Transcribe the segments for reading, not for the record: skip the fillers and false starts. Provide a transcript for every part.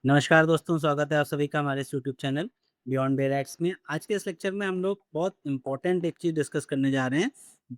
नमस्कार दोस्तों, स्वागत है आप सभी का हमारे इस यूट्यूब चैनल बियॉन्ड बेरेक्स में। आज के इस लेक्चर में हम लोग बहुत इम्पोर्टेंट एक चीज़ डिस्कस करने जा रहे हैं,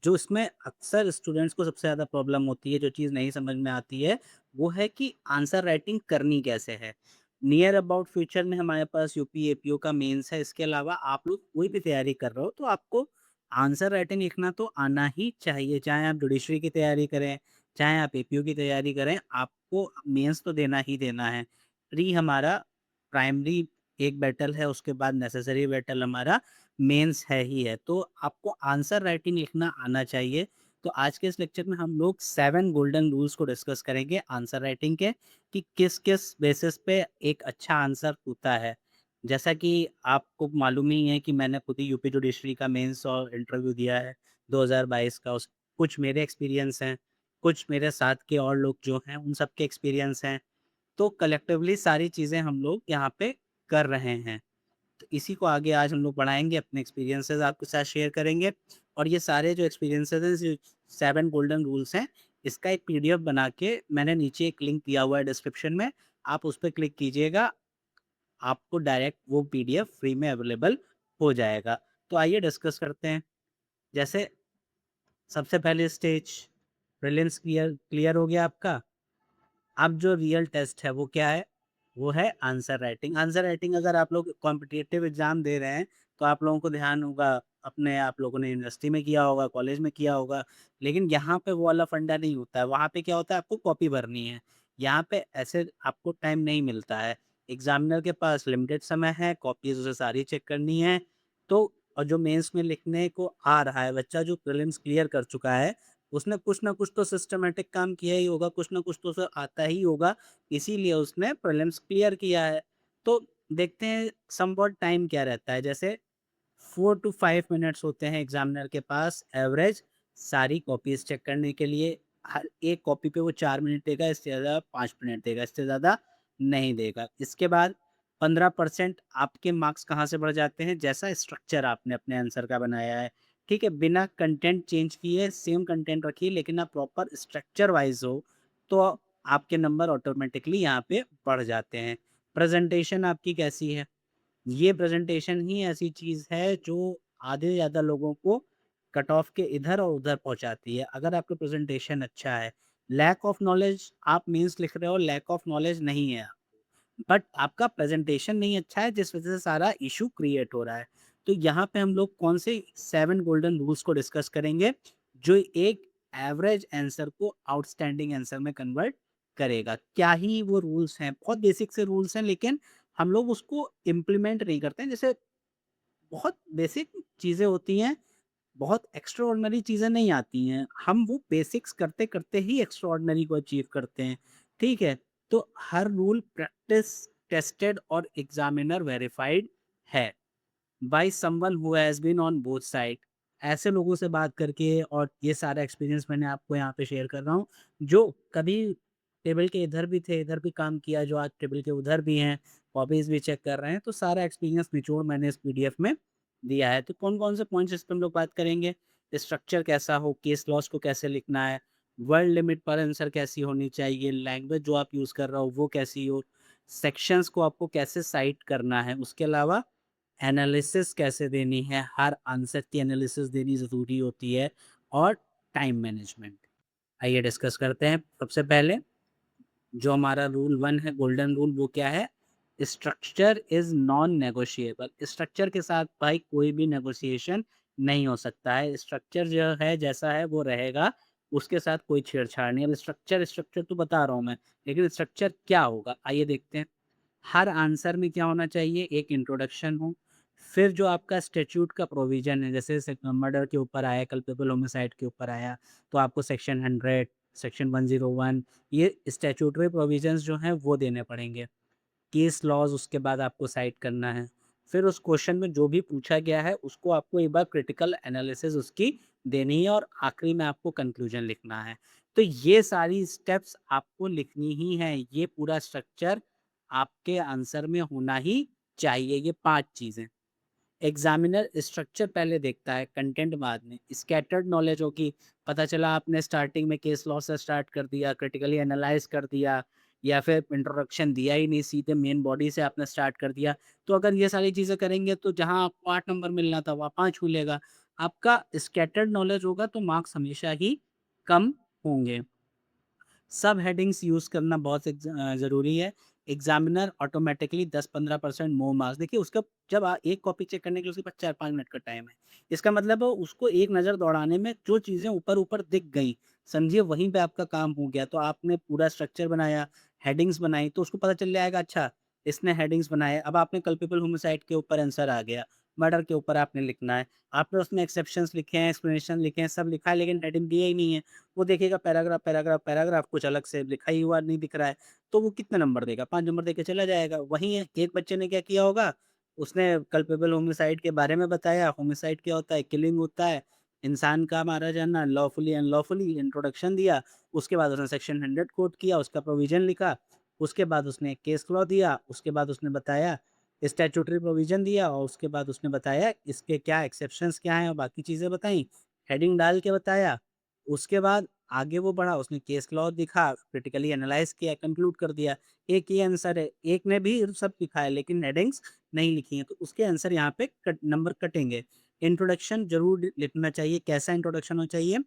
जो इसमें अक्सर स्टूडेंट्स को सबसे ज़्यादा प्रॉब्लम होती है, जो चीज़ नहीं समझ में आती है, वो है कि आंसर राइटिंग करनी कैसे है। नियर अबाउट फ्यूचर में हमारे पास यूपी, एपीओ का मेंस है, इसके अलावा आप लोग कोई भी तैयारी कर रहे हो, तो आपको आंसर राइटिंग लिखना तो आना ही चाहिए। चाहे आप जुडिशरी की तैयारी करें, चाहे आप एपीओ की तैयारी करें, आपको मेंस तो देना ही देना है। प्री हमारा प्राइमरी एक बैटल है, उसके बाद नेसेसरी बैटल हमारा मेंस है ही है। तो आपको आंसर राइटिंग लिखना आना चाहिए। तो आज के इस लेक्चर में हम लोग 7 गोल्डन रूल्स को डिस्कस करेंगे आंसर राइटिंग के, कि किस-किस बेसिस पे एक अच्छा आंसर होता है। जैसा कि आपको मालूम ही है कि मैंने खुद ही यूपी जुडिशरी का मेंस और इंटरव्यू दिया है 2022 का। उस कुछ मेरे एक्सपीरियंस हैं, कुछ मेरे साथ के और लोग जो हैं उन सब के एक्सपीरियंस हैं। तो कलेक्टिवली सारी चीज़ें हम लोग यहाँ पे कर रहे हैं। तो इसी को आगे आज हम लोग बढ़ाएँगे, अपने एक्सपीरियंसेस आपके साथ शेयर करेंगे और ये सारे जो एक्सपीरियंसेस हैं, जो 7 गोल्डन रूल्स हैं, इसका एक पीडीएफ बना के मैंने नीचे एक लिंक दिया हुआ है डिस्क्रिप्शन में, आप उस पे क्लिक कीजिएगा, आपको डायरेक्ट वो पीडीएफ फ्री में अवेलेबल हो जाएगा। तो आइए डिस्कस करते हैं। जैसे सबसे पहले स्टेज प्रीलिम्स क्लियर क्लियर हो गया आपका। अब जो रियल टेस्ट है वो क्या है? वो है आंसर राइटिंग। आंसर राइटिंग अगर आप लोग कॉम्पिटिटिव एग्ज़ाम दे रहे हैं, तो आप लोगों को ध्यान होगा, अपने आप लोगों ने यूनिवर्सिटी में किया होगा, कॉलेज में किया होगा, लेकिन यहाँ पे वो वाला फंडा नहीं होता है। वहाँ पे क्या होता है, आपको कॉपी भरनी है। यहाँ पे ऐसे आपको टाइम नहीं मिलता है। एग्ज़ामिनर के पास लिमिटेड समय है, कॉपीज़ उसे सारी चेक करनी है। तो और जो मेंस में लिखने को आ रहा है, बच्चा जो प्रीलिम्स क्लियर कर चुका है, उसने कुछ ना कुछ तो सिस्टमैटिक काम किया ही होगा, कुछ ना कुछ तो उसे आता ही होगा, इसीलिए उसने प्रीलिम्स क्लियर किया है। तो देखते हैं समव्हाट टाइम क्या रहता है, जैसे 4 टू 5 मिनट्स होते हैं एग्ज़ामिनर के पास एवरेज सारी कॉपीज़ चेक करने के लिए। हर एक कॉपी पे वो 4 मिनट देगा, इससे ज़्यादा 5 मिनट देगा, इससे ज़्यादा नहीं देगा। इसके बाद 15% आपके मार्क्स कहाँ से बढ़ जाते हैं, जैसा स्ट्रक्चर आपने अपने आंसर का बनाया है। ठीक है, बिना कंटेंट चेंज किए सेम कंटेंट रखिए, लेकिन आप प्रॉपर स्ट्रक्चर वाइज़ हो, तो आपके नंबर ऑटोमेटिकली यहाँ पे बढ़ जाते हैं। प्रेज़ेंटेशन आपकी कैसी है? ये प्रेज़ेंटेशन ही ऐसी चीज़ है जो आधे से ज़्यादा लोगों को कट ऑफ के इधर और उधर पहुँचाती है। अगर आपका प्रेज़ेंटेशन अच्छा है, लैक ऑफ नॉलेज आप मीन्स लिख रहे हो, लैक ऑफ नॉलेज नहीं है। बट आपका प्रेज़ेंटेशन नहीं अच्छा है, जिस वज़ह से सारा इश्यू क्रिएट हो रहा है। तो यहाँ पे हम लोग कौन से 7 गोल्डन रूल्स को डिस्कस करेंगे, जो एक एवरेज आंसर को आउटस्टैंडिंग आंसर में कन्वर्ट करेगा। क्या ही वो रूल्स हैं, बहुत बेसिक से रूल्स हैं, लेकिन हम लोग उसको इम्प्लीमेंट नहीं करते हैं। जैसे बहुत बेसिक चीज़ें होती हैं, बहुत एक्स्ट्राऑर्डिनरी चीज़ें नहीं आती हैं। हम वो बेसिक्स करते-करते ही एक्स्ट्राऑर्डिनरी को अचीव करते हैं, ठीक है? तो हर रूल प्रैक्टिस टेस्टेड और एग्ज़ामिनर वेरिफाइड है। By someone who has been on both side. ऐसे लोगों से बात करके, और ये सारा एक्सपीरियंस मैंने आपको यहाँ पे शेयर कर रहा हूँ, जो कभी टेबल के इधर भी थे, इधर भी काम किया, जो आज टेबल के उधर भी हैं, कॉपीज़ भी चेक कर रहे हैं, तो सारा एक्सपीरियंस निचोड़ मैंने इस पीडीएफ में दिया है। तो कौन-कौन से पॉइंट्स इस पे हम लोग बात करेंगे? स्ट्रक्चर कैसा हो, केस लॉज़ को कैसे लिखना है, वर्ड लिमिट पर आंसर कैसी होनी चाहिए, लैंग्वेज जो आप यूज़ कर रहे हो वो कैसी हो, सेक्शंस को आपको कैसे साइट करना है, उसके अलावा एनालिसिस कैसे देनी है, हर आंसर की एनालिसिस देनी ज़रूरी होती है, और टाइम मैनेजमेंट। आइए डिस्कस करते हैं। सबसे पहले जो हमारा रूल 1 है, गोल्डन रूल, वो क्या है? Structure is non negotiable. Structure के साथ भाई कोई भी नेगोशिएशन नहीं हो सकता है। स्ट्रक्चर जो है जैसा है वो रहेगा, उसके साथ कोई छेड़छाड़ नहीं। अब स्ट्रक्चर स्ट्रक्चर तो बता रहा हूँ मैं, लेकिन स्ट्रक्चर क्या होगा? आइए देखते हैं। हर आंसर में क्या होना चाहिए? एक इंट्रोडक्शन हो, फिर जो आपका स्टैट्यूट का प्रोविज़न है, जैसे मर्डर के ऊपर आया, कल्पेबल होमिसाइड के ऊपर आया, तो आपको सेक्शन 100, सेक्शन 101, ये स्टैट्यूटरी प्रोविज़न्स जो हैं वो देने पड़ेंगे। केस लॉज़ उसके बाद आपको साइट करना है। फिर उस क्वेश्चन में जो भी पूछा गया है उसको आपको एक बार क्रिटिकल एनालिसिस उसकी देनी है, और आखिरी में आपको कंक्लूजन लिखना है। तो ये सारी स्टेप्स आपको लिखनी ही हैं। ये पूरा स्ट्रक्चर आपके आंसर में होना ही चाहिए, ये 5 चीज़ें। एग्ज़ामिनर स्ट्रक्चर पहले देखता है, कंटेंट बाद में। स्कैटर्ड नॉलेज होगी, पता चला आपने स्टार्टिंग में केस लॉ से स्टार्ट कर दिया, क्रिटिकली एनालाइज़ कर दिया, या फिर इंट्रोडक्शन दिया ही नहीं, सीधे मेन बॉडी से आपने स्टार्ट कर दिया। तो अगर ये सारी चीज़ें करेंगे तो जहाँ आपको 8 नंबर मिलना था वहाँ 5 मिलेगा। आपका स्कैटर्ड नॉलेज होगा तो मार्क्स हमेशा ही कम होंगे। सब हेडिंग्स यूज़ करना बहुत ज़रूरी है। एग्ज़ामिनर ऑटोमैटिकली 10-15% मोर मार्क्स देखिए उसका जब एक कॉपी चेक करने के लिए उसके पास 4-5 मिनट का टाइम है। इसका मतलब है उसको एक नज़र दौड़ाने में जो चीज़ें ऊपर-ऊपर दिख गई, समझिए वहीं पे आपका काम हो गया। तो आपने पूरा स्ट्रक्चर बनाया, हेडिंग्स बनाई तो उसको पता चल जाएगा अच्छा, इसने हेडिंग्स बनाए। अब आपने कल्पेबल होमिसाइड के ऊपर आंसर आ गया, मर्डर के ऊपर आपने लिखना है। आपने उसमें एक्सेप्शंस लिखे हैं, एक्सप्लेनेशन लिखे हैं, सब लिखा है लेकिन हेडिंग दिया ही नहीं है। वो देखेगा पैराग्राफ, पैराग्राफ, पैराग्राफ कुछ अलग से लिखा ही हुआ नहीं दिख रहा है, तो वो कितने नंबर देगा? 5 नंबर देके चला जाएगा। वहीं एक बच्चे ने क्या किया होगा, उसने कल्पेबल होमिसाइड के बारे में बताया, होमिसाइड क्या होता है? किलिंग होता है, इंसान का मारा जाना लॉफुली अनलॉफुली, इंट्रोडक्शन दिया, उसके बाद उसने सेक्शन 100 कोट किया, उसका प्रोविज़न लिखा, उसके बाद उसने एक केस लॉ दिया, उसके बाद उसने बताया स्टैट्यूटरी प्रोविज़न दिया और उसके बाद उसने बताया इसके क्या एक्सेप्शंस क्या हैं और बाकी चीज़ें बताई, हेडिंग डाल के बताया। उसके बाद आगे वो बढ़ा, उसने केस लॉ दिखा, क्रिटिकली एनालाइज़ किया, कंक्लूड कर दिया। एक ही आंसर है, एक ने भी सब लिखा है लेकिन हेडिंग्स नहीं लिखी हैं, तो उसके आंसर यहाँ पे कट नंबर कटेंगे। इंट्रोडक्शन ज़रूर लिखना चाहिए, कैसा इंट्रोडक्शन होना चाहिए?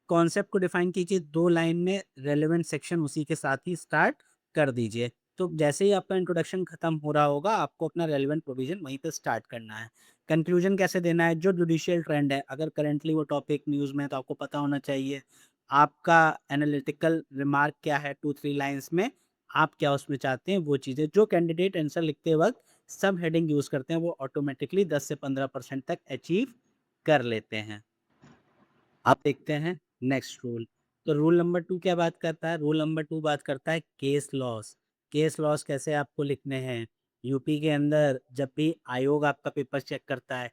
कॉन्सेप्ट को डिफाइन कीजिए, 2 लाइन में रेलेवेंट सेक्शन उसी के साथ ही स्टार्ट कर दीजिए। तो जैसे ही आपका इंट्रोडक्शन खत्म हो रहा होगा, आपको अपना रेलेवेंट प्रोविज़न वहीं पे स्टार्ट करना है। कंक्लूजन कैसे देना है? जो जुडिशियल ट्रेंड है, अगर करंटली वो टॉपिक न्यूज़ में है तो आपको पता होना चाहिए। आपका एनालिटिकल रिमार्क क्या है 2-3 लाइन्स में, आप क्या उसमें चाहते हैं वो चीज़ें। जो कैंडिडेट आंसर लिखते वक़्त सब हेडिंग यूज़ करते हैं, वो ऑटोमैटिकली 10 से 15% तक अचीव कर लेते हैं। अब देखते हैं नेक्स्ट रूल। तो रूल नंबर 2 क्या बात करता है? रूल नंबर 2 बात करता है केस लॉस। केस लॉस कैसे आपको लिखने हैं? यूपी के अंदर जब भी आयोग आपका पेपर चेक करता है,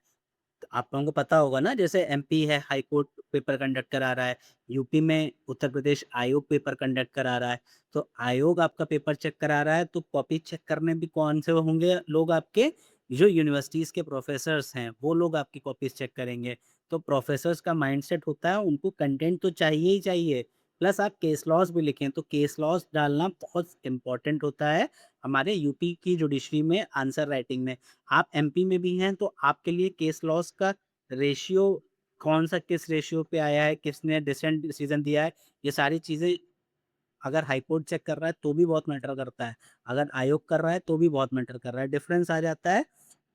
तो आप लोगों को पता होगा ना जैसे एमपी है हाई कोर्ट पेपर कंडक्ट करा रहा है, यूपी में उत्तर प्रदेश आयोग पेपर कंडक्ट करा रहा है। तो आयोग आपका पेपर चेक करा रहा है तो कॉपी चेक करने भी कौन से होंगे लोग आपके? जो यूनिवर्सिटीज़ के प्रोफ़ेसर्स हैं, वो लोग आपकी कॉपीज़ चेक करेंगे। तो प्रोफ़ेसर्स का माइंडसेट होता है उनको कंटेंट तो चाहिए ही चाहिए, प्लस आप केस लॉज़ भी लिखें, तो केस लॉज़ डालना बहुत इम्पोर्टेंट होता है हमारे यूपी की जुडिशरी में आंसर राइटिंग में। आप एमपी में भी हैं तो आपके लिए केस लॉस का रेशियो कौन-सा किस रेशियो पे आया है, किसने डिसेंट डिसीज़न दिया है, ये सारी चीज़ें अगर हाई कोर्ट चेक कर रहा है तो भी बहुत मैटर करता है। अगर आयोग कर रहा है तो भी बहुत मैटर कर रहा है। डिफ़रेंस आ जाता है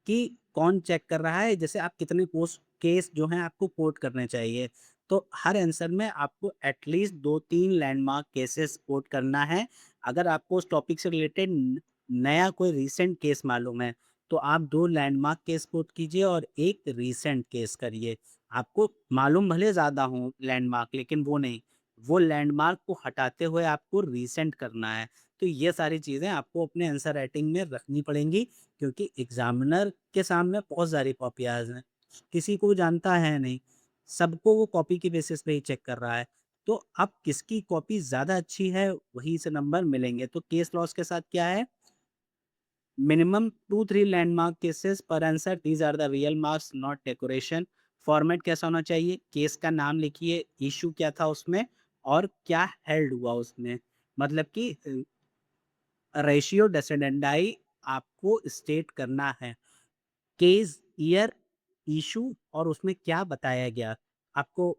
कि कौन चेक कर रहा है, जैसे आप कितने पोस्ट केस जो हैं आपको कोट करने चाहिए। तो हर आंसर में आपको एटलीस्ट 2-3 लैंडमार्क केसेस कोट करना है। अगर आपको उस टॉपिक से रिलेटेड नया कोई रीसेंट केस मालूम है, तो आप 2 लैंडमार्क केस कोट कीजिए और 1 रीसेंट केस करिए। आपको मालूम भले ज़्यादा हों लैंडमार्क लेकिन वो नहीं, वो लैंडमार्क को हटाते हुए आपको रीसेंट करना है। तो ये सारी चीज़ें आपको अपने आंसर राइटिंग में रखनी पड़ेंगी क्योंकि एग्ज़ामिनर के सामने बहुत सारी कॉपियाज़ हैं। किसी को जानता है नहीं, सबको वो कॉपी के बेसिस पे ही चेक कर रहा है। तो अब किसकी कॉपी ज़्यादा अच्छी है, वहीं से नंबर मिलेंगे। तो केस लॉस के साथ क्या है? मिनिमम 2-3 लैंडमार्क केसेस पर answer, these are the real marks not decoration. Format कैसा होना चाहिए? केस का नाम लिखिए, इश्यू क्या था उसमें और क्या हेल्ड हुआ उसमें। मतलब कि रेशियो डेसिडेंडाई आपको स्टेट करना है। केस, ईयर, इश्यू और उसमें क्या बताया गया, आपको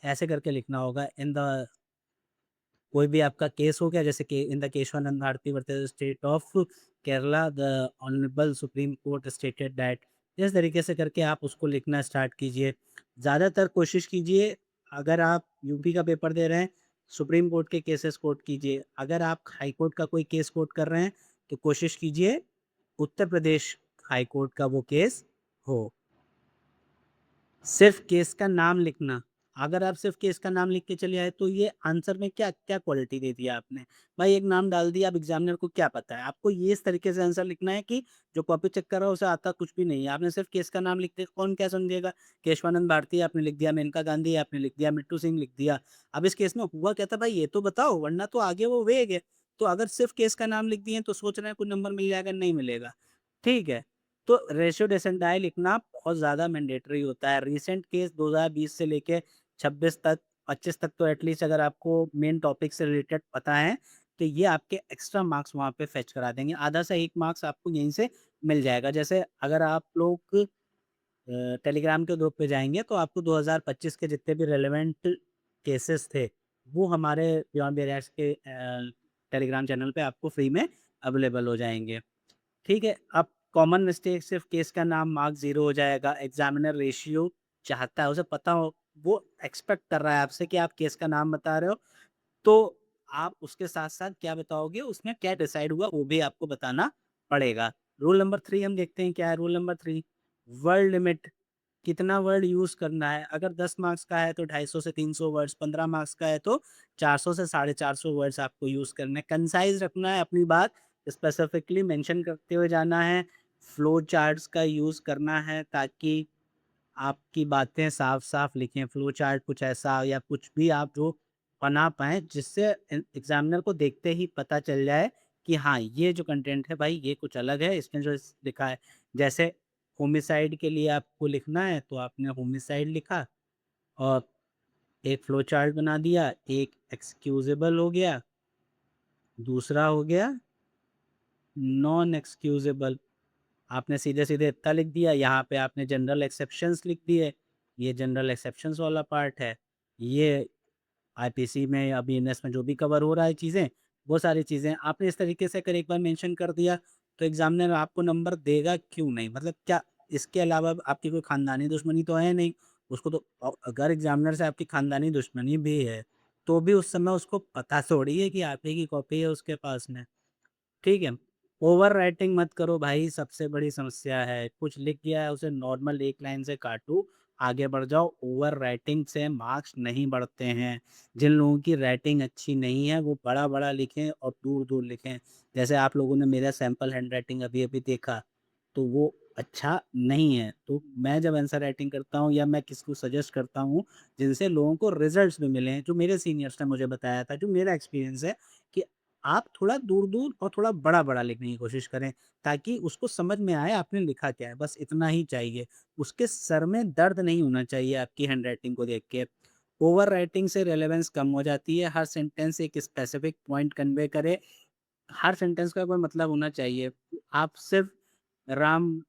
ऐसे करके लिखना होगा। इन द कोई भी आपका केस हो गया जैसे कि in the Kesavananda Bharati versus state of Kerala the honourable supreme court stated that, इस तरीके से करके आप उसको लिखना स्टार्ट कीजिए। ज़्यादातर कोशिश कीजिए अगर आप यूपी का पेपर दे रहे हैं, सुप्रीम कोर्ट के केसेस कोट कीजिए। अगर आप हाई कोर्ट का कोई केस कोट कर रहे हैं, तो कोशिश कीजिए उत्तर प्रदेश हाई कोर्ट का वो केस हो। सिर्फ़ केस का नाम लिखना, अगर आप सिर्फ़ केस का नाम लिख के चले आए तो ये आंसर में क्या क्या क्वालिटी दे दिया आपने? भाई एक नाम डाल दिया, अब एग्ज़ामिनर को क्या पता है? आपको ये इस तरीके से आंसर लिखना है कि जो कॉपी चेक कर रहा है उसे आता कुछ भी नहीं है। आपने सिर्फ़ केस का नाम लिख दिया, कौन क्या समझेगा? केशवानंद भारती आपने लिख दिया, मेनका गांधी आपने लिख दिया, मिट्टू सिंह लिख दिया। अब इस केस में हुआ क्या था भाई ये तो बताओ, वरना तो आगे वो वेग है। तो अगर सिर्फ़ केस का नाम लिख दिए तो सोच रहे हैं कुछ नंबर मिल जाएगा, नहीं मिलेगा। ठीक है? तो रेशियो डेसिमटाइल लिखना बहुत ज़्यादा मैंडेटरी होता है। रीसेंट केस 2020 से लेके 26 तक 25 तक तो एटलीस्ट अगर आपको मेन टॉपिक से रिलेटेड पता है, तो ये आपके एक्स्ट्रा मार्क्स वहाँ पे फेच करा देंगे। आधा से 1 मार्क्स आपको यहीं से मिल जाएगा। जैसे अगर आप लोग टेलीग्राम के ग्रुप पे जाएँगे तो आपको 2025 के जितने भी रेलेवेंट केसेस थे, वो हमारे बियॉन्ड बैरियर्स के टेलीग्राम चैनल पे आपको फ्री में अवेलेबल हो जाएँगे। ठीक है, अब कॉमन मिस्टेक सिर्फ़ केस का नाम मार्क 0 हो जाएगा, एग्ज़ामिनर रेशियो चाहता है, उसे पता हो, वो एक्सपेक्ट कर रहा है आपसे कि आप केस का नाम बता रहे हो, तो आप उसके साथ-साथ क्या बताओगे, उसमें क्या डिसाइड हुआ, वो भी आपको बताना पड़ेगा। रूल नंबर 3 हम देखते हैं क्या है रूल नंबर 3, वर्ड लिमिट। कितना वर्ड यूज़ करना है, अगर 10 मार्क्स का है तो 250 से 300 वर्ड्स, 15 मार्क्स का है तो 400 से 450 वर्ड्स आपको यूज़ करने हैं। कंसाइज़ रखना है अपनी बात, स्पेसिफिकली मेंशन करते हुए जाना है, फ्लो चार्ट्स का यूज़ करना है ताकि आपकी बातें साफ-साफ लिखें, फ्लो चार्ट कुछ ऐसा या कुछ भी आप जो बना पाएँ जिससे एग्ज़ामिनर को देखते ही पता चल जाए कि हाँ, ये जो कंटेंट है भाई ये कुछ अलग है, इसमें जो लिखा है। जैसे होमिसाइड के लिए आपको लिखना है तो आपने होमिसाइड लिखा और एक फ्लो चार्ट बना दिया, एक एक्सक्यूज़ेबल हो गया, दूसरा हो गया नॉन एक्सक्यूज़ेबल। आपने सीधे-सीधे इतना लिख दिया, यहाँ पे आपने जनरल एक्सेप्शंस लिख दिए, ये जनरल एक्सेप्शंस वाला पार्ट है। ये आईपीसी में या बीएनएस में जो भी कवर हो रहा है चीज़ें, वो सारी चीज़ें आपने इस तरीके से अगर एक बार मेंशन कर दिया, तो एग्ज़ामिनर आपको नंबर देगा क्यों नहीं? मतलब क्या इसके अलावा आपकी कोई ख़ानदानी दुश्मनी तो है नहीं? उसको तो अगर एग्ज़ामिनर से आपकी ख़ानदानी दुश्मनी भी है, तो भी उस समय उसको पता थोड़ी है कि आप ही की कॉपी है उसके पास में। ठीक है? ओवर राइटिंग मत करो भाई, सबसे बड़ी समस्या है। कुछ लिख दिया है उसे नॉर्मल एक लाइन से काटो, आगे बढ़ जाओ। ओवर राइटिंग से मार्क्स नहीं बढ़ते हैं। जिन लोगों की राइटिंग अच्छी नहीं है वो बड़ा-बड़ा लिखें और दूर-दूर लिखें। जैसे आप लोगों ने मेरा सैंपल हैंडराइटिंग अभी-अभी देखा, तो वो अच्छा नहीं है। तो मैं जब आंसर राइटिंग करता हूँ या मैं किसी को सजेस्ट करता हूँ, जिनसे लोगों को रिज़ल्ट्स भी मिले हैं, जो मेरे सीनियर्स ने मुझे बताया था, जो मेरा एक्सपीरियंस है कि आप थोड़ा दूर-दूर और थोड़ा बड़ा-बड़ा लिखने की कोशिश करें, ताकि उसको समझ में आए आपने लिखा क्या है, बस इतना ही चाहिए। उसके सर में दर्द नहीं होना चाहिए आपकी हैंडराइटिंग को देख के। ओवर राइटिंग से रेलेवेंस कम हो जाती है, हर सेंटेंस एक स्पेसिफिक पॉइंट कन्वे करे, हर सेंटेंस का कोई मतलब होना चाहिए। आप सिर्फ राम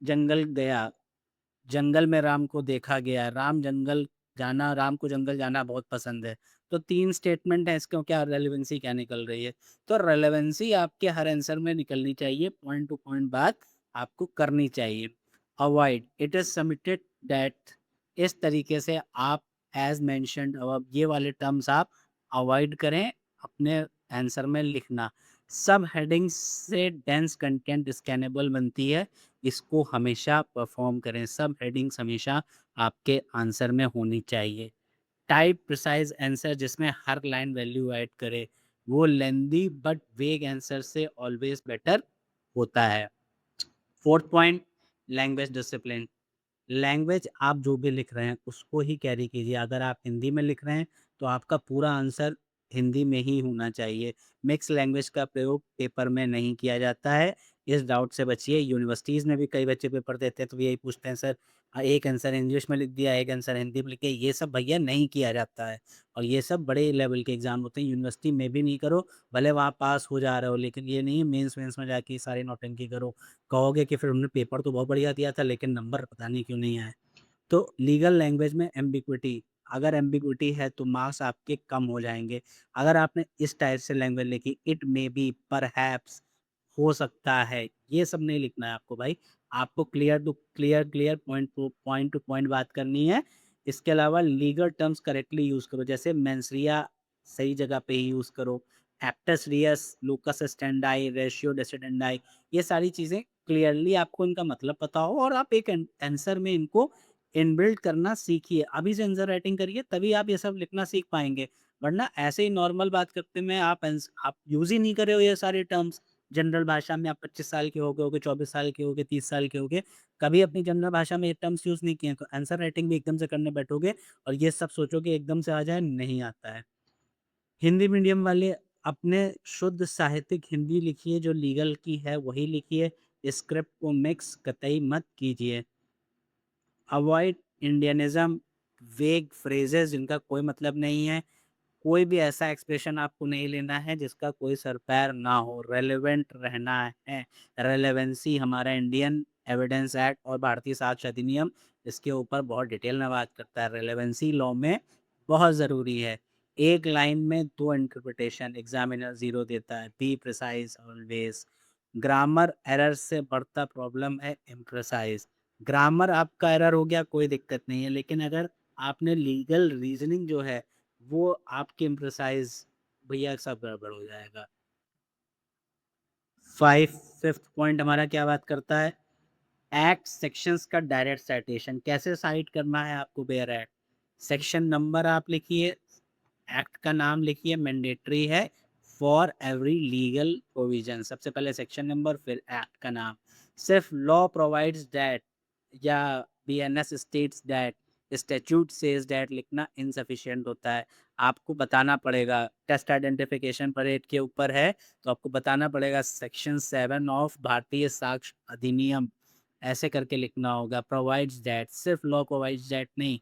जंगल गया, जंगल में राम को देखा गया, राम जंगल जाना, राम को जंगल जाना बहुत पसंद है। तो 3 स्टेटमेंट हैं, इसको क्या रेलेवेंसी क्या निकल रही है? तो रेलेवेंसी आपके हर आंसर में निकलनी चाहिए, पॉइंट टू पॉइंट बात आपको करनी चाहिए। Avoid it is submitted that, इस तरीके से आप एज़ मेंशन्ड अबव ये वाले टर्म्स आप अवॉइड करें अपने आंसर में लिखना। सब हेडिंग्स से डेंस कंटेंट स्कैनेबल बनती है, इसको हमेशा परफ़ॉर्म करें, सब हेडिंग्स हमेशा आपके आंसर में होनी चाहिए। टाइप प्रिसाइज़ आंसर जिसमें हर लाइन वैल्यू ऐड करे, वो लेंदी बट वेग आंसर से ऑलवेज़ बेटर होता है। 4th point, language discipline. Language आप जो भी लिख रहे हैं उसको ही कैरी कीजिए। अगर आप हिंदी में लिख रहे हैं तो आपका पूरा आंसर हिंदी में ही होना चाहिए। मिक्स लैंग्वेज का प्रयोग पेपर में नहीं किया जाता है। इस डाउट से बचिए। यूनिवर्सिटीज़ में भी कई बच्चे पेपर देते हैं तो यही पूछते हैं सर एक आंसर इंग्लिश में लिख दिया, एक आंसर हिंदी में लिख दिया। ये सब भैया नहीं किया जाता है और ये सब बड़े लेवल के एग्ज़ाम होते हैं। यूनिवर्सिटी में भी नहीं करो, भले वहाँ पास हो जा रहे हो, लेकिन ये नहीं है मेंस-वेंस में जाके सारी नौटंकी करो। कहोगे कि फिर उन्होंने पेपर तो बहुत बढ़िया दिया था लेकिन नंबर पता नहीं क्यों नहीं आए। तो लीगल लैंग्वेज में एम्बिग्विटी, अगर एम्बिग्विटी है तो मार्क्स आपके कम हो जाएँगे। अगर आपने इस टाइप से लैंग्वेज लिखी इट मे बी, परहैप्स, हो सकता है, ये सब नहीं लिखना है आपको भाई। आपको क्लियर पॉइंट टू पॉइंट बात करनी है। इसके अलावा लीगल टर्म्स करेक्टली यूज़ करो, जैसे मेंसरिया सही जगह पे ही यूज़ करो। एप्टस रियस, लोकस स्टैंडर्डी, रेशियो डेसिडेंडाई, ये सारी चीज़ें क्लियरली आपको इनका मतलब पता हो और आप एक आंसर में इनको इनबिल्ट करना सीखिए। अभी से आंसर राइटिंग करिए तभी आप ये सब लिखना सीख पाएँगे। वरना ऐसे ही नॉर्मल बात करते में आप यूज़ ही नहीं कर रहे हो ये सारे टर्म्स। जनरल भाषा में आप 25 साल के हो गए होगे, 24 साल के होगे, 30 साल के होगे, कभी अपनी जनरल भाषा में ये टर्म्स यूज़ नहीं किए हैं, तो आंसर राइटिंग भी एकदम से करने बैठोगे और ये सब सोचोगे एकदम से आ जाए, नहीं आता है। हिंदी मीडियम वाले अपने शुद्ध साहित्यिक हिंदी लिखिए, जो लीगल की है वही लिखिए, स्क्रिप्ट को मिक्स कतई मत कीजिए। अवॉइड इंडियनिज़्म, वेग फ्रेजेज़ जिनका कोई मतलब नहीं है, कोई भी ऐसा एक्सप्रेशन आपको नहीं लेना है जिसका कोई सर-पैर ना हो, रेलेवेंट रहना है। रेलेवेंसी हमारा इंडियन एविडेंस एक्ट और भारतीय साक्ष्य अधिनियम इसके ऊपर बहुत डिटेल में बात करता है। रेलेवेंसी लॉ में बहुत ज़रूरी है। एक लाइन में 2 इंटरप्रिटेशन एग्ज़ामिनर 0 देता है। Be precise always. Grammar error से बढ़ता प्रॉब्लम है इम्प्रिसाइज़। ग्रामर आपका एरर हो गया कोई दिक्कत नहीं है, लेकिन अगर आपने लीगल रीज़निंग जो है वो आपके इम्प्रिसाइज़ भैया सब गड़बड़ हो जाएगा। 5th पॉइंट हमारा क्या बात करता है? एक्ट सेक्शंस का डायरेक्ट साइटेशन कैसे साइट करना है आपको बेयर एक्ट? सेक्शन नंबर आप लिखिए, एक्ट का नाम लिखिए, मैंडेटरी है फॉर एवरी लीगल प्रोविजन। सबसे पहले सेक्शन नंबर फिर एक्ट का नाम। सिर्फ लॉ प्रोवाइड्स दैट या BNS states that, statute says that लिखना इनसफिशिएंट होता है। आपको बताना पड़ेगा, टेस्ट आइडेंटिफिकेशन परेड के ऊपर है, तो आपको बताना पड़ेगा सेक्शन 7 ऑफ भारतीय साक्ष्य अधिनियम ऐसे करके लिखना होगा। प्रोवाइड्स दैट, सिर्फ लॉ प्रोवाइड्स दैट नहीं।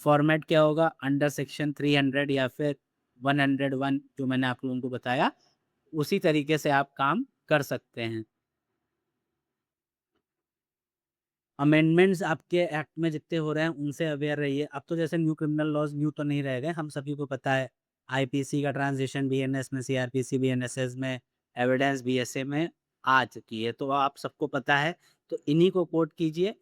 फॉर्मेट क्या होगा? अंडर सेक्शन 300 या फिर 101 जो मैंने आप लोगों को बताया, उसी तरीके से आप काम कर सकते हैं। अमेंडमेंट्स आपके एक्ट में जितने हो रहे हैं उनसे अवेयर रहिए। अब तो जैसे न्यू क्रिमिनल लॉज़ न्यू तो नहीं रह गए, हम सभी को पता है। आईपीसी का ट्रांज़िशन बीएनएस में, सीआरपीसी बीएनएसएस में, एविडेंस बीएसए में आ चुकी है, तो आप सबको पता है। तो इन्हीं को कोट कीजिए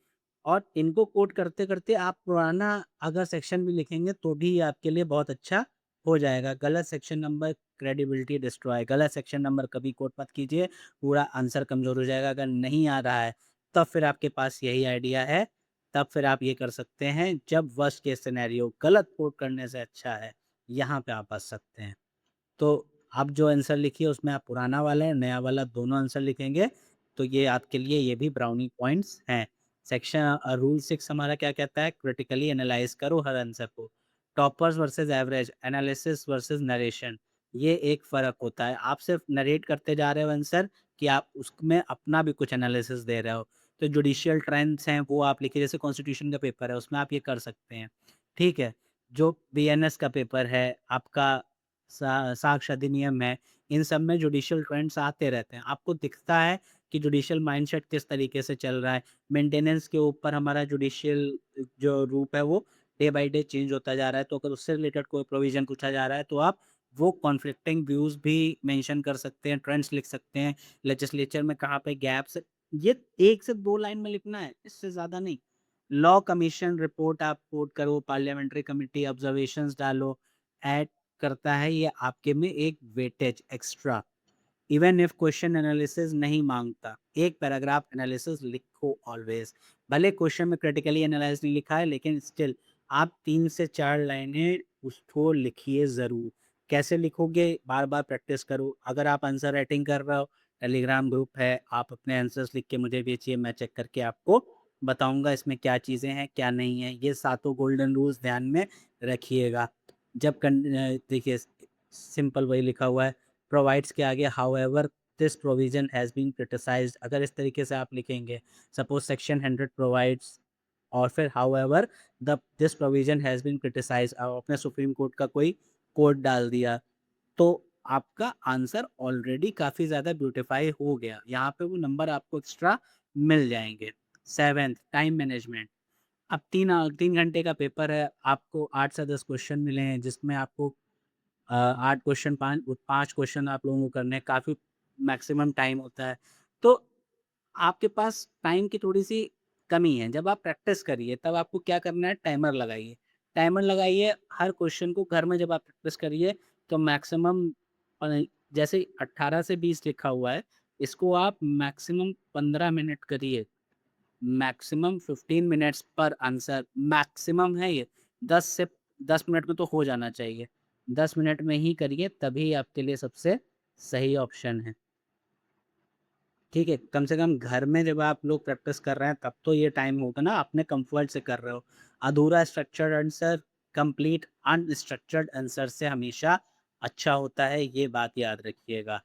और इनको कोट करते-करते आप पुराना अगर सेक्शन भी लिखेंगे तो भी आपके लिए बहुत अच्छा हो जाएगा। गलत सेक्शन नंबर क्रेडिबिलिटी डिस्ट्रॉय, गलत सेक्शन नंबर कभी कोट मत कीजिए, पूरा आंसर कमज़ोर हो जाएगा। अगर नहीं आ रहा है तब फिर आपके पास यही आइडिया है, तब फिर आप ये कर सकते हैं जब वर्स्ट केस सिनेरियो गलत कोट करने से अच्छा है, यहाँ पे आप बच सकते हैं। तो आप जो आंसर लिखिए उसमें आप पुराना वाला, नया वाला दोनों आंसर लिखेंगे, तो ये आपके लिए ये भी ब्राउनी पॉइंट्स हैं। सेक्शन रूल 6 हमारा क्या कहता है? क्रिटिकली एनालाइज़ करो हर आंसर को। Toppers versus average, analysis versus narration, ये एक फ़र्क होता है। आप सिर्फ नरेट करते जा रहे हो आंसर कि आप उसमें अपना भी कुछ एनालिसिस दे रहे हो। तो जुडिशियल ट्रेंड्स हैं वो आप लिखिए, जैसे कॉन्स्टिट्यूशन का पेपर है उसमें आप ये कर सकते हैं, ठीक है? जो बीएनएस का पेपर है, आपका साक्ष्य अधिनियम है, इन सब में जुडिशियल ट्रेंड्स आते रहते हैं। आपको दिखता है कि जुडिशियल माइंडसेट किस तरीके से चल रहा है। मेंटेनेंस के ऊपर हमारा जुडिशियल जो रूप है वो डे बाय डे चेंज होता जा रहा है, तो अगर उससे रिलेटेड कोई प्रोविज़न पूछा जा रहा है तो आप वो कॉन्फ्लिक्टिंग व्यूज़ भी मेंशन कर सकते हैं, ट्रेंड्स लिख सकते हैं, लेजिस्लेचर में कहाँ पे गैप्स, ये 1 से 2 लाइन में लिखना है, इससे ज़्यादा नहीं। लॉ कमीशन रिपोर्ट आप कोट करो, पार्लियामेंट्री कमिटी ऑब्जर्वेशंस डालो, ऐड करता है ये आपके में एक weightage extra. Even if question analysis नहीं मांगता, एक पैराग्राफ एनालिसिस लिखो ऑलवेज। भले क्वेश्चन में क्रिटिकली एनालाइज नहीं लिखा है, लेकिन स्टिल आप 3 से 4 लाइनें उसको लिखिए ज़रूर। कैसे लिखोगे? बार बार प्रैक्टिस करो। अगर आप आंसर राइटिंग कर रहे हो, टेलीग्राम ग्रुप है, आप अपने आंसर्स लिख के मुझे भेजिए, मैं चेक करके आपको बताऊंगा इसमें क्या चीज़ें हैं क्या नहीं है। ये सातों गोल्डन रूल्स ध्यान में रखिएगा। जब देखिए सिंपल वही लिखा हुआ है, प्रोवाइड्स के आगे however this provision has been criticised, अगर इस तरीके से आप लिखेंगे, सपोज सेक्शन 100 प्रोवाइड्स और फिर however the this provision has been criticised, आप अपने सुप्रीम कोर्ट का कोई कोर्ट डाल दिया, तो आपका आंसर ऑलरेडी काफ़ी ज़्यादा ब्यूटीफाई हो गया, यहाँ पे वो नंबर आपको एक्स्ट्रा मिल जाएंगे। 7th time management. अब 3 घंटे का पेपर है, आपको 8 से 10 क्वेश्चन मिले हैं जिसमें आपको 8 क्वेश्चन 5 क्वेश्चन आप लोगों को करने हैं, काफ़ी मैक्सिमम टाइम होता है। तो आपके पास टाइम की थोड़ी-सी कमी है। जब आप प्रैक्टिस करिए तब आपको क्या करना है, टाइमर लगाइए। टाइमर लगाइए, हर क्वेश्चन को घर में जब आप प्रैक्टिस करिए तो मैक्सिमम जैसे 18 से 20 लिखा हुआ है, इसको आप मैक्सिमम 15 मिनट करिए। मैक्सिमम 15 मिनट्स पर आंसर, मैक्सिमम है ये। 10 मिनट में तो हो जाना चाहिए। 10 मिनट में ही करिए तभी आपके लिए सबसे सही ऑप्शन है। ठीक है? कम से कम घर में जब आप लोग प्रैक्टिस कर रहे हैं तब तो ये टाइम होगा ना, अपने कम्फर्ट से कर रहे हो। अधूरा structured answer complete unstructured answer से हमेशा अच्छा होता है, ये बात याद रखिएगा।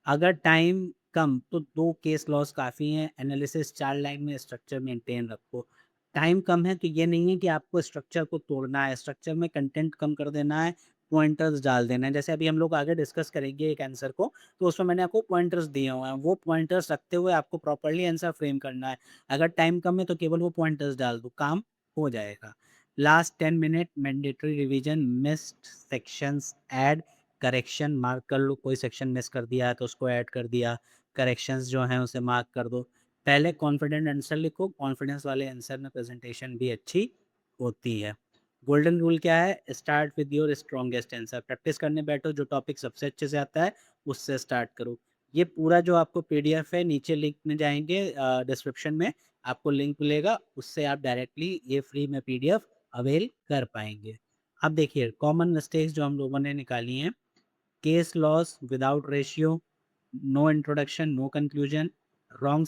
अगर टाइम कम तो 2 केस लॉस काफ़ी हैं, एनालिसिस 4 लाइन में, स्ट्रक्चर मेंटेन रखो। टाइम कम है तो ये नहीं है कि आपको स्ट्रक्चर को तोड़ना है, स्ट्रक्चर में कंटेंट कम कर देना है, पॉइंटर्स डाल देना है। जैसे अभी हम लोग आगे डिस्कस करेंगे एक आंसर को, तो उसमें मैंने आपको पॉइंटर्स दिए हुए हैं, वो पॉइंटर्स रखते हुए आपको प्रॉपर्ली आंसर फ्रेम करना है। अगर टाइम कम है तो केवल वो पॉइंटर्स डाल दो, काम हो जाएगा। Last 10 minute mandatory revision, missed sections add, correction mark कर लो, कोई सेक्शन मिस कर दिया है तो उसको ऐड कर दिया, करेक्शंस जो हैं उसे मार्क कर दो। पहले कॉन्फिडेंट आंसर लिखो, कॉन्फिडेंस वाले आंसर में प्रेजेंटेशन भी अच्छी होती है। गोल्डन रूल क्या है? Start with your strongest answer. Practice करने बैठो, जो टॉपिक सबसे अच्छे से आता है उससे स्टार्ट करो। ये पूरा जो आपको पीडीएफ है, नीचे लिंक में जाएंगे, डिस्क्रिप्शन में आपको लिंक मिलेगा, उससे आप डायरेक्टली ये फ्री में पीडीएफ अवेल कर पाएंगे। अब देखिए कॉमन मिस्टेक्स जो हम लोगों ने निकाली हैं। Case laws without ratio, no introduction, no conclusion, wrong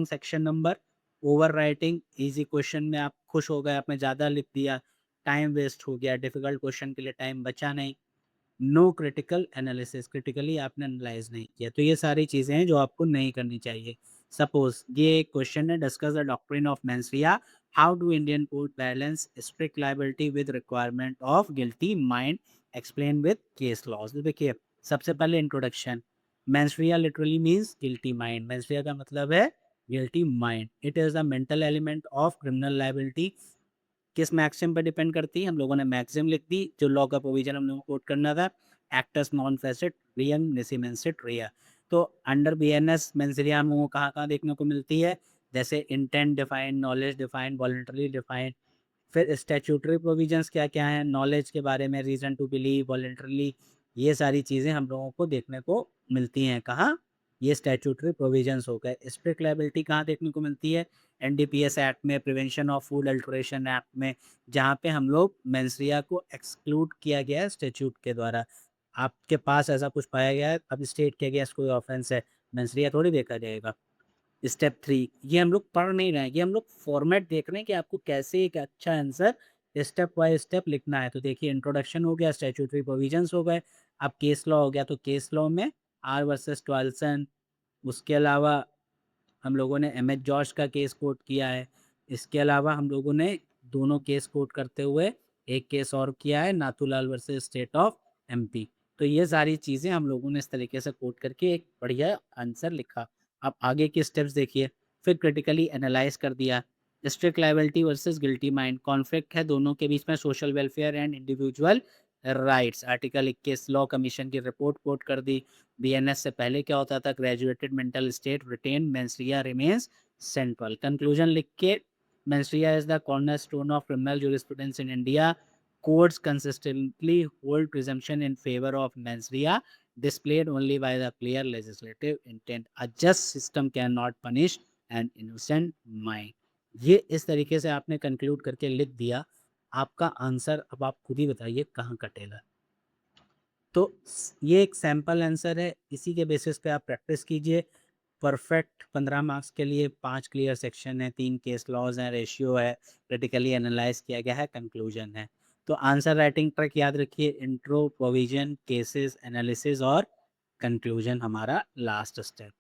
section number, over writing, easy question में आप खुश हो गए, आपने ज़्यादा लिख दिया, टाइम वेस्ट हो गया, डिफिकल्ट क्वेश्चन के लिए टाइम बचा नहीं, नो क्रिटिकल एनालिसिस, क्रिटिकली आपने एनालाइज नहीं किया। तो ये सारी चीज़ें हैं जो आपको नहीं करनी चाहिए। सपोज ये एक क्वेश्चन है, discuss the doctrine of mens rea, how do Indian court balance strict liability with requirement of guilty mind, explain with case laws. देखिए सबसे पहले introduction, mens rea literally means guilty mind. Mens rea का मतलब है guilty mind. It is the mental element of criminal liability. किस maxim पर depend करती है? हम लोगों ने मैक्सिम लिख दी, जो लॉ का प्रोविजन हम लोगों को कोट करना था, एक्टस नॉन फेसिट रियम नेसीमेंसिट रिया। तो अंडर बीएनएस मेंसरिया हम लोगों को कहाँ-कहाँ देखने को मिलती है? जैसे intent define, knowledge define, voluntary define. फिर स्टैट्यूटरी प्रोविजंस क्या-क्या हैं? नॉलेज के बारे में, रीज़न टू बिलीव, वॉलंटरली, ये सारी चीज़ें हम लोगों को देखने को मिलती हैं। कहाँ? ये स्टैट्यूटरी प्रोविजंस हो गए। स्ट्रिक्ट लायबिलिटी कहाँ देखने को मिलती है? एनडीपीएस एक्ट में, prevention of food alteration act में, जहाँ पे हम लोग मेंसरिया को एक्सक्लूड किया गया है स्टैट्यूट के द्वारा। आपके पास ऐसा कुछ पाया गया है, अब स्टेट किया गया कोई ऑफेंस है, मेंसरिया थोड़ी देखा जाएगा। स्टेप 3, ये हम लोग पढ़ नहीं रहे हैं, ये हम लोग फॉर्मेट देख रहे हैं कि आपको कैसे एक अच्छा आंसर स्टेप बाय स्टेप लिखना है। तो देखिए इंट्रोडक्शन हो गया, स्टैट्यूटरी प्रोविजंस हो गए, अब केस लॉ हो गया, तो केस लॉ में आर वर्सेस टॉयलसन, उसके अलावा हम लोगों ने एम एच जॉर्ज का केस कोट किया है। इसके अलावा हम लोगों ने दोनों केस कोट करते हुए एक केस और किया है, Nathulal versus state of MP. तो ये सारी चीज़ें हम लोगों ने इस तरीके से कोट करके एक बढ़िया आंसर लिखा। अब आगे के स्टेप्स देखिए, फिर क्रिटिकली एनालाइज कर दिया, strict liability versus guilty mind, conflict है दोनों के बीच में, social welfare and individual rights, article 21 law commission की रिपोर्ट कोट कर दी। बीएनएस से पहले क्या होता था? Graduated mental state retain, mens rea remains central. Conclusion लिख के, mens rea is the cornerstone of criminal jurisprudence in India, courts consistently hold presumption in favor of mensrea, displayed only by the clear legislative intent. A just system cannot punish an innocent mind. ये इस तरीके से आपने conclude करके लिख दिया, आपका answer अब आप खुद ही बताइए कहाँ कटेगा। तो ये एक सैम्पल आंसर है, इसी के बेसिस पे आप प्रैक्टिस कीजिए। परफेक्ट 15 मार्क्स के लिए 5 क्लियर सेक्शन है, 3 केस लॉज हैं, रेशियो है, क्रिटिकली एनालाइज किया गया है, कंक्लूजन है। तो आंसर राइटिंग ट्रिक याद रखिए, इंट्रो, प्रोविजन, केसेस, एनालिसिस और कंक्लूजन हमारा लास्ट स्टेप।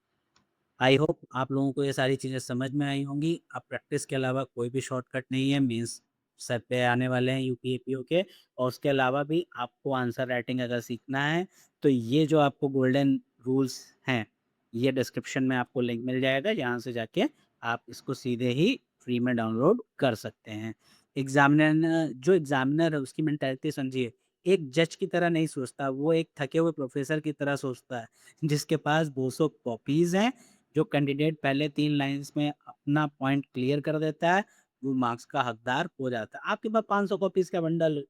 आई होप आप लोगों को ये सारी चीज़ें समझ में आई होंगी। अब प्रैक्टिस के अलावा कोई भी शॉर्टकट नहीं है, मीन्स सर पे आने वाले हैं यूपी एपीओ के। और उसके अलावा भी आपको आंसर राइटिंग अगर सीखना है तो ये जो आपको गोल्डन रूल्स हैं, ये डिस्क्रिप्शन में आपको लिंक मिल जाएगा, यहाँ से जाके आप इसको सीधे ही फ्री में डाउनलोड कर सकते हैं। एग्जामिनर जो एग्जामिनर है उसकी मेंटालिटी समझिए, एक जज की तरह नहीं सोचता, वो एक थके हुए प्रोफेसर की तरह सोचता है, जिसके पास 200 कॉपीज़ हैं। जो कैंडिडेट पहले 3 लाइन्स में अपना पॉइंट क्लियर कर देता है, वो मार्क्स का हकदार हो जाता है। आपके पास 500 कॉपीज़ का बंडल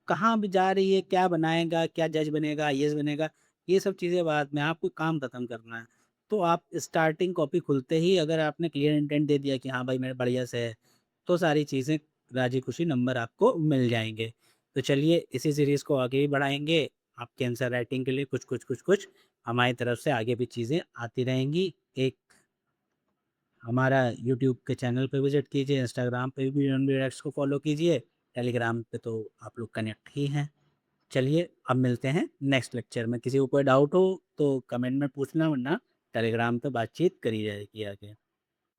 कहाँ भी जा रही है, क्या बनाएगा, क्या जज बनेगा, आईएएस बनेगा, ये सब चीज़ें बाद में, आपको काम खत्म करना है। तो आप स्टार्टिंग कॉपी खुलते ही अगर आपने क्लियर इंटेंट दे दिया कि हाँ भाई मेरा बढ़िया से है, तो सारी चीज़ें राज़ी खुशी नंबर आपको मिल जाएँगे। तो चलिए इसी सीरीज़ को आगे भी बढ़ाएँगे, आपके आंसर राइटिंग के लिए कुछ हमारी तरफ से आगे भी चीज़ें आती रहेंगी। एक हमारा यूट्यूब के चैनल पे विज़िट कीजिए, इंस्टाग्राम पे भी रणवीर एक्स को फॉलो कीजिए, टेलीग्राम पे तो आप लोग कनेक्ट ही हैं। चलिए अब मिलते हैं नेक्स्ट लेक्चर में। किसी को कोई डाउट हो तो कमेंट में पूछना, वरना टेलीग्राम पे बातचीत करी जाएगी आगे।